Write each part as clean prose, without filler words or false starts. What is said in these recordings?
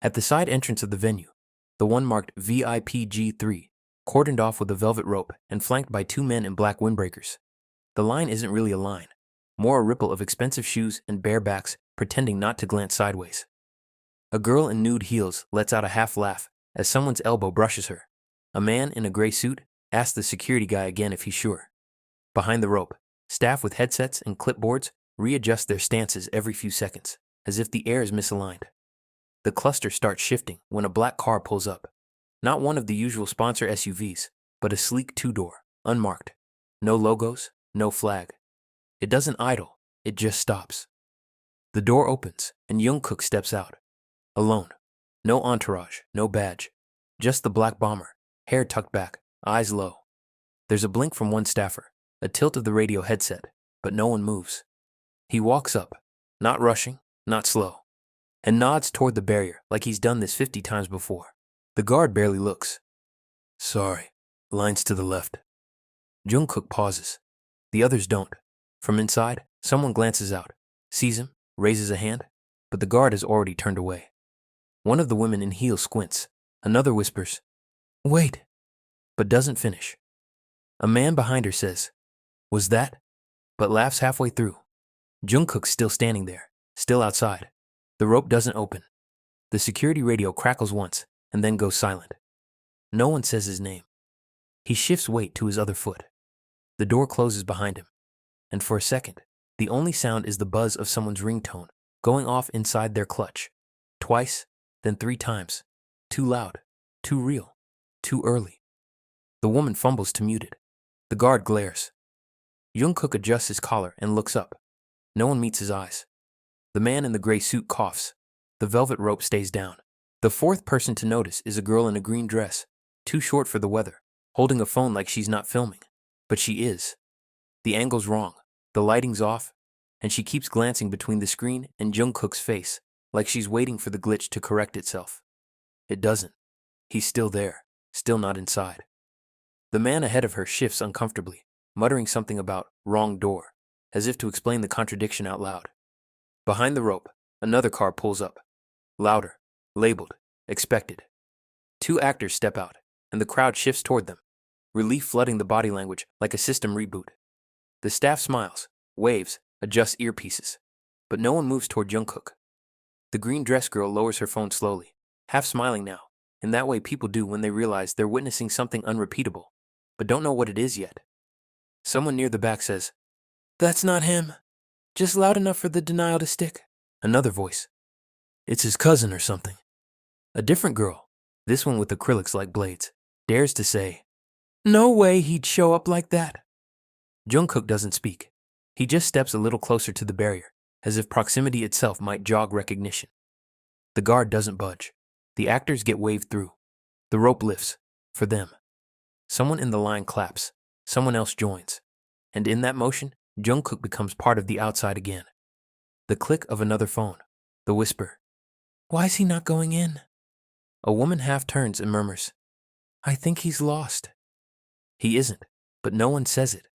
At the side entrance of the venue, the one marked VIP G3, cordoned off with a velvet rope and flanked by two men in black windbreakers. The line isn't really a line, more a ripple of expensive shoes and bare backs pretending not to glance sideways. A girl in nude heels lets out a half laugh as someone's elbow brushes her. A man in a gray suit asks the security guy again if he's sure. Behind the rope, staff with headsets and clipboards readjust their stances every few seconds, as if the air is misaligned. The cluster starts shifting when a black car pulls up. Not one of the usual sponsor SUVs, but a sleek two-door, unmarked. No logos, no flag. It doesn't idle, it just stops. The door opens and Jungkook steps out. Alone. No entourage, no badge. Just the black bomber, hair tucked back, eyes low. There's a blink from one staffer, a tilt of the radio headset, but no one moves. He walks up, not rushing, not slow, and nods toward the barrier like he's done this 50 times before. The guard barely looks. Sorry, line's to the left. Jungkook pauses. The others don't. From inside, someone glances out, sees him, raises a hand, but the guard has already turned away. One of the women in heels squints. Another whispers, "Wait," but doesn't finish. A man behind her says, "Was that?" but laughs halfway through. Jungkook's still standing there, still outside. The rope doesn't open. The security radio crackles once and then goes silent. No one says his name. He shifts weight to his other foot. The door closes behind him, and for a second, the only sound is the buzz of someone's ringtone going off inside their clutch. Twice, then 3 times. Too loud, too real, too early. The woman fumbles to mute it. The guard glares. Jungkook adjusts his collar and looks up. No one meets his eyes. The man in the gray suit coughs. The velvet rope stays down. The fourth person to notice is a girl in a green dress, too short for the weather, holding a phone like she's not filming. But she is. The angle's wrong, the lighting's off, and she keeps glancing between the screen and Jungkook's face, like she's waiting for the glitch to correct itself. It doesn't. He's still there, still not inside. The man ahead of her shifts uncomfortably, muttering something about wrong door, as if to explain the contradiction out loud. Behind the rope, another car pulls up. Louder, labeled, expected. 2 actors step out, and the crowd shifts toward them, relief flooding the body language like a system reboot. The staff smiles, waves, adjusts earpieces, but no one moves toward Jungkook. The green dress girl lowers her phone slowly, half smiling now, in that way people do when they realize they're witnessing something unrepeatable, but don't know what it is yet. Someone near the back says, "That's not him. Just loud enough for the denial to stick." Another voice, "It's his cousin or something." A different girl, this one with acrylics like blades, dares to say, "No way he'd show up like that." Jungkook doesn't speak. He just steps a little closer to the barrier, as if proximity itself might jog recognition. The guard doesn't budge. The actors get waved through. The rope lifts, for them. Someone in the line claps. Someone else joins. And in that motion, Jungkook becomes part of the outside again. The click of another phone. The whisper, "Why is he not going in?" A woman half turns and murmurs, "I think he's lost." He isn't, but no one says it.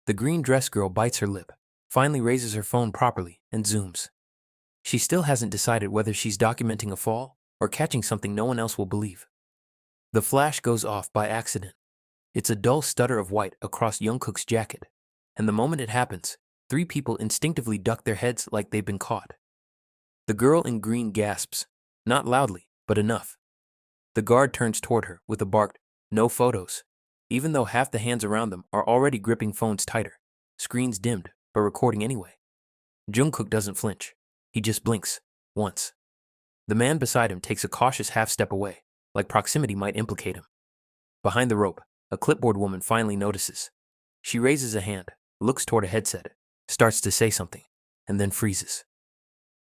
The green dress girl bites her lip, finally raises her phone properly, and zooms. She still hasn't decided whether she's documenting a fall or catching something no one else will believe. The flash goes off by accident. It's a dull stutter of white across Jungkook's jacket, and the moment it happens, 3 people instinctively duck their heads like they've been caught. The girl in green gasps, not loudly, but enough. The guard turns toward her with a barked, "No photos," even though half the hands around them are already gripping phones tighter, screens dimmed, but recording anyway. Jungkook doesn't flinch. He just blinks, once. The man beside him takes a cautious half step away, like proximity might implicate him. Behind the rope, a clipboard woman finally notices. She raises a hand, looks toward a headset, starts to say something, and then freezes.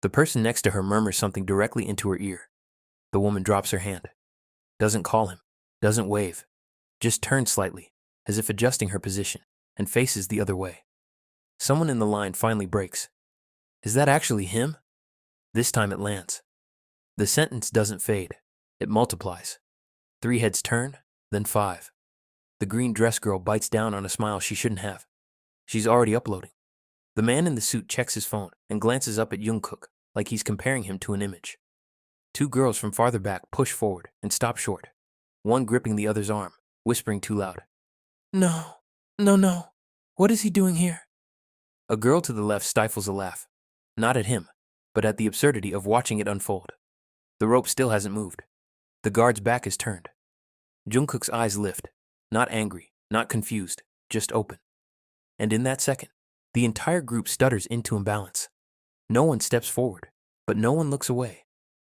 The person next to her murmurs something directly into her ear. The woman drops her hand. Doesn't call him, doesn't wave, just turns slightly, as if adjusting her position, and faces the other way. Someone in the line finally breaks. Is that actually him? This time it lands. The sentence doesn't fade. It multiplies. 3 heads turn, then 5. The green dress girl bites down on a smile she shouldn't have. She's already uploading. The man in the suit checks his phone and glances up at Jungkook like he's comparing him to an image. Two girls from farther back push forward and stop short, one gripping the other's arm, whispering too loud. No, no. What is he doing here? A girl to the left stifles a laugh, not at him, but at the absurdity of watching it unfold. The rope still hasn't moved. The guard's back is turned. Jungkook's eyes lift, not angry, not confused, just open. And in that second, the entire group stutters into imbalance. No one steps forward, but no one looks away.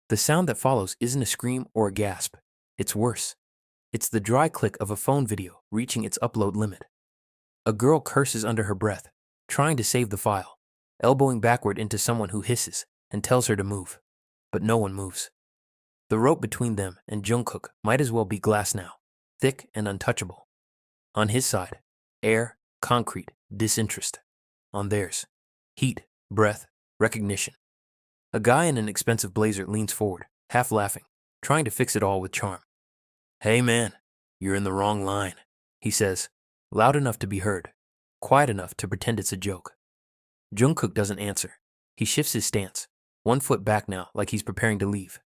The sound that follows isn't a scream or a gasp. It's worse. It's the dry click of a phone video reaching its upload limit. A girl curses under her breath, trying to save the file, elbowing backward into someone who hisses and tells her to move. But no one moves. The rope between them and Jungkook might as well be glass now, thick and untouchable. On his side, air, concrete, disinterest. On theirs, heat, breath, recognition. A guy in an expensive blazer leans forward, half laughing, trying to fix it all with charm. Hey man, you're in the wrong line, he says, loud enough to be heard, quiet enough to pretend it's a joke. Jungkook doesn't answer. He shifts his stance, one foot back now like he's preparing to leave.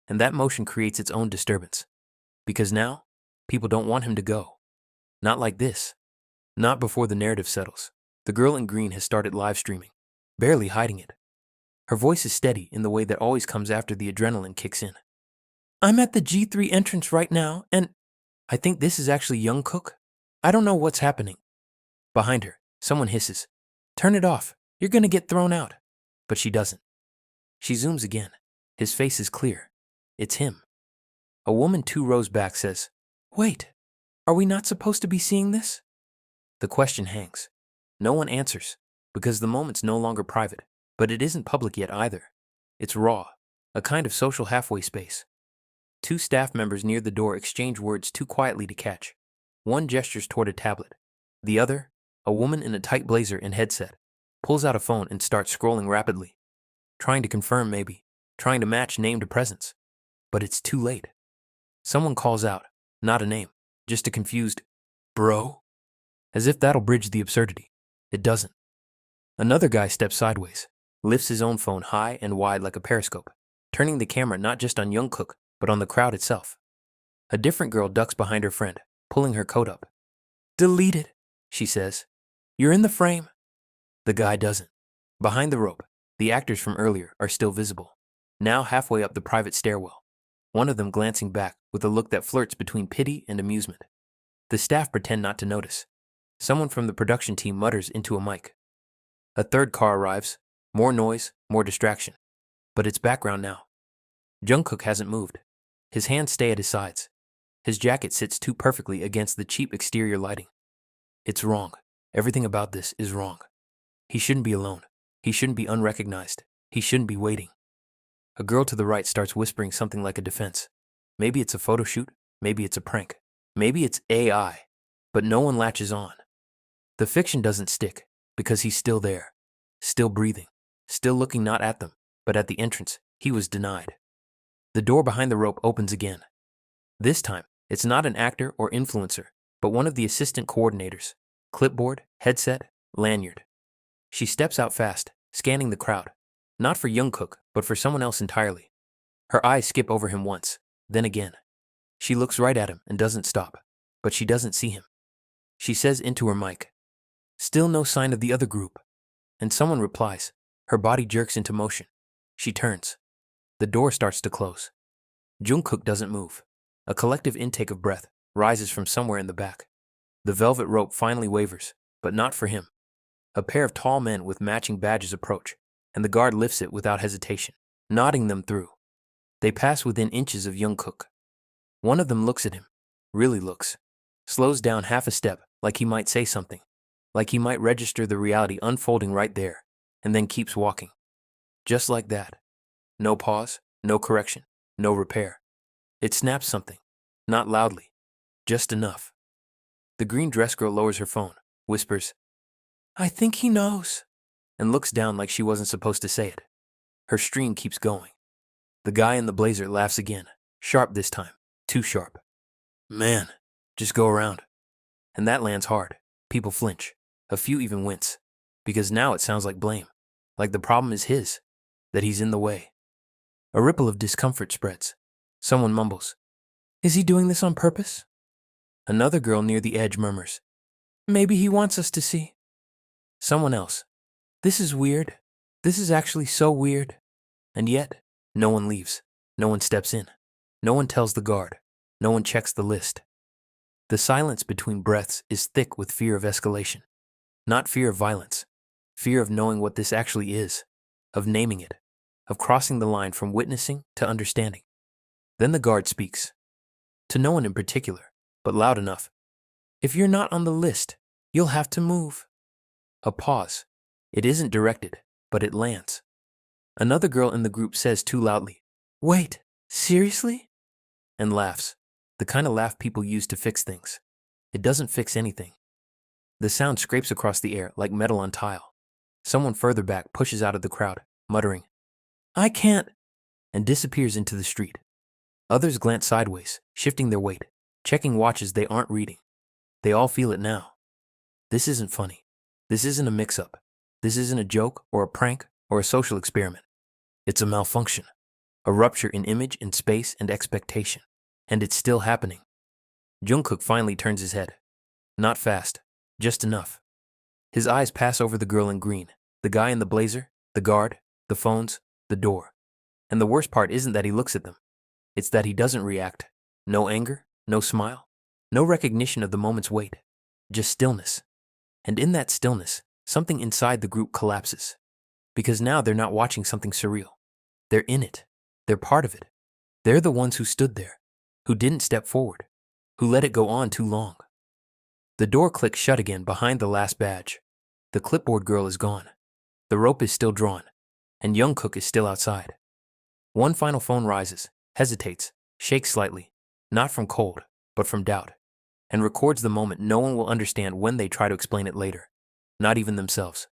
And that motion creates its own disturbance. Because now, people don't want him to go. Not like this. Not before the narrative settles. The girl in green has started live streaming, barely hiding it. Her voice is steady in the way that always comes after the adrenaline kicks in. I'm at the G3 entrance right now, and I think this is actually Jungkook. I don't know what's happening. Behind her, someone hisses, Turn it off, you're gonna get thrown out. But she doesn't. She zooms again. His face is clear. It's him. A woman 2 rows back says, Wait, are we not supposed to be seeing this? The question hangs. No one answers, because the moment's no longer private, but it isn't public yet either. It's raw, a kind of social halfway space. 2 staff members near the door exchange words too quietly to catch. One gestures toward a tablet. The other, a woman in a tight blazer and headset, pulls out a phone and starts scrolling rapidly. Trying to confirm maybe, trying to match name to presence. But it's too late. Someone calls out, not a name, just a confused, bro? As if that'll bridge the absurdity. It doesn't. Another guy steps sideways, lifts his own phone high and wide like a periscope, turning the camera not just on Jungkook, but on the crowd itself. A different girl ducks behind her friend, pulling her coat up. Delete it, she says. You're in the frame. The guy doesn't. Behind the rope, the actors from earlier are still visible, now halfway up the private stairwell, one of them glancing back with a look that flirts between pity and amusement. The staff pretend not to notice. Someone from the production team mutters into a mic. A third car arrives, more noise, more distraction. But it's background now. Jungkook hasn't moved. His hands stay at his sides. His jacket sits too perfectly against the cheap exterior lighting. It's wrong. Everything about this is wrong. He shouldn't be alone. He shouldn't be unrecognized. He shouldn't be waiting. A girl to the right starts whispering something like a defense. Maybe it's a photo shoot. Maybe it's a prank. Maybe it's AI. But no one latches on. The fiction doesn't stick because he's still there, still breathing, still looking not at them, but at the entrance he was denied. The door behind the rope opens again. This time, it's not an actor or influencer, but one of the assistant coordinators. Clipboard, headset, lanyard. She steps out fast, scanning the crowd. Not for Jungkook, but for someone else entirely. Her eyes skip over him once, then again. She looks right at him and doesn't stop, but she doesn't see him. She says into her mic, Still no sign of the other group. And someone replies. Her body jerks into motion. She turns. The door starts to close. Jungkook doesn't move. A collective intake of breath rises from somewhere in the back. The velvet rope finally wavers, but not for him. A pair of tall men with matching badges approach, and the guard lifts it without hesitation, nodding them through. They pass within inches of Jungkook. One of them looks at him, really looks, slows down half a step like he might say something, like he might register the reality unfolding right there, and then keeps walking. Just like that. No pause, no correction, no repair. It snaps something, not loudly, just enough. The green dress girl lowers her phone, whispers, I think he knows, and looks down like she wasn't supposed to say it. Her stream keeps going. The guy in the blazer laughs again, sharp this time, too sharp. Man, just go around. And that lands hard. People flinch. A few even wince. Because now it sounds like blame. Like the problem is his. That he's in the way. A ripple of discomfort spreads. Someone mumbles, "Is he doing this on purpose?" Another girl near the edge murmurs, "Maybe he wants us to see." Someone else, "This is weird. This is actually so weird." And yet, no one leaves. No one steps in. No one tells the guard. No one checks the list. The silence between breaths is thick with fear of escalation. Not fear of violence. Fear of knowing what this actually is. Of naming it. Of crossing the line from witnessing to understanding. Then the guard speaks. To no one in particular, but loud enough. "If you're not on the list, you'll have to move." A pause. It isn't directed, but it lands. Another girl in the group says too loudly, "Wait, seriously?" And laughs. The kind of laugh people use to fix things. It doesn't fix anything. The sound scrapes across the air like metal on tile. Someone further back pushes out of the crowd, muttering, "I can't," and disappears into the street. Others glance sideways, shifting their weight, checking watches they aren't reading. They all feel it now. This isn't funny. This isn't a mix-up. This isn't a joke or a prank or a social experiment. It's a malfunction. A rupture in image and space and expectation. And it's still happening. Jungkook finally turns his head. Not fast, just enough. His eyes pass over the girl in green, the guy in the blazer, the guard, the phones, the door. And the worst part isn't that he looks at them. It's that he doesn't react. No anger, no smile, no recognition of the moment's weight. Just stillness. And in that stillness, something inside the group collapses. Because now they're not watching something surreal. They're in it. They're part of it. They're the ones who stood there, who didn't step forward, who let it go on too long. The door clicks shut again behind the last badge. The clipboard girl is gone. The rope is still drawn, and Jungkook is still outside. One final phone rises, hesitates, shakes slightly, not from cold, but from doubt, and records the moment no one will understand when they try to explain it later, not even themselves.